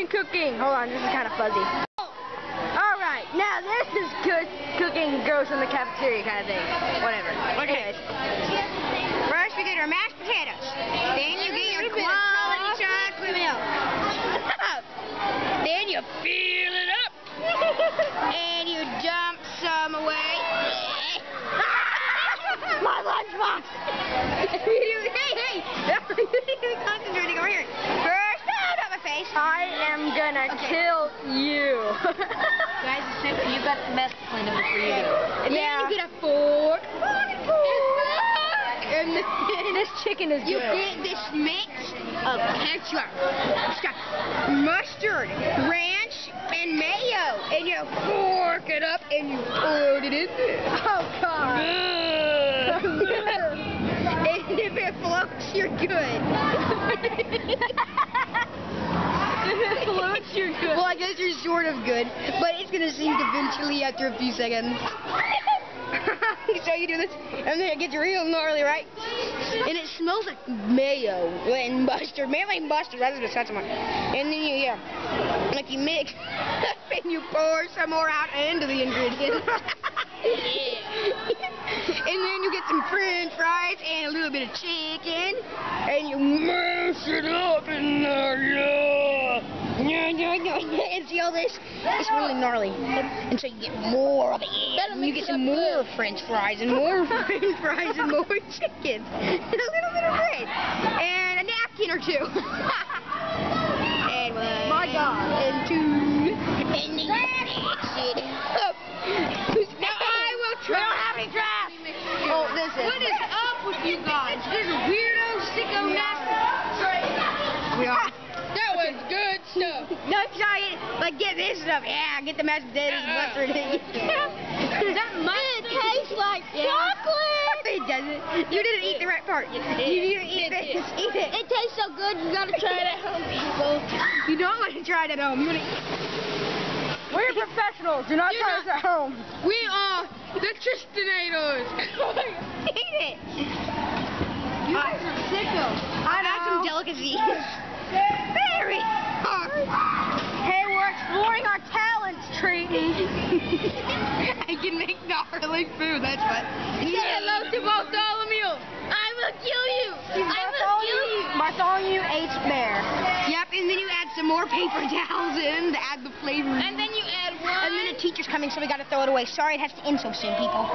and cooking. Hold on, this is kind of fuzzy. Alright, now this is cooking gross in the cafeteria kind of thing. Whatever. Okay. Anyways. First we get our mashed potatoes. Then you get your quality chocolate milk. Then you fill it up. And you dump some away. My lunchbox! Hey! You need to be concentrating over here. First, not my face. I am gonna kill you. Guys, you got the best plan before you do. And then you get a fork. And then This chicken is you good. get this mix of ketchup. It's got mustard, ranch, and mayo. And you fork it up and you put it in there. Oh, God. And if it floats, you're good. If it floats, you're good. Well, I guess you're sort of good, but it's gonna sink eventually after a few seconds. So you do this, and then it gets real gnarly, right? And it smells like mayo and mustard, mainly mustard rather than sesame. And then you, like you mix, and you pour some more out into the ingredients. And then you get some french fries and a little bit of chicken, and you mash it up in there, and see all this? It's really gnarly. And so you get more of it, and you get some more french fries, and more french fries, and more chicken, and a little bit of bread, and a napkin or two. And one, My God. and two, and then mix it up. Now I will try. We don't have any trash. Oh, this is. What is up with you guys? There's a weirdo, sicko, We are. That was good stuff. No, try it. Like, get this stuff. Yeah, get the mashed potatoes and mustard. That must Tastes like chocolate. It doesn't. You didn't eat the right part. You didn't eat this. Eat it. It tastes so good, you gotta try it at home, people. You don't want to try it at home. You want to eat. We're professionals. Do not try this at home. We are the Tristonators. Eat it. You guys are sickos. I have some delicacies. Very hard. Hey, we're exploring our talents, Treaty. I can make gnarly food. That's what. Say hello to Bartholomew. I will kill you. I will kill you. Bartholomew H. Bear. Yep, and then you add some more paper towels in to add the flavor. And then you add one. And then a teacher's coming, so we gotta throw it away. Sorry it has to end so soon, people.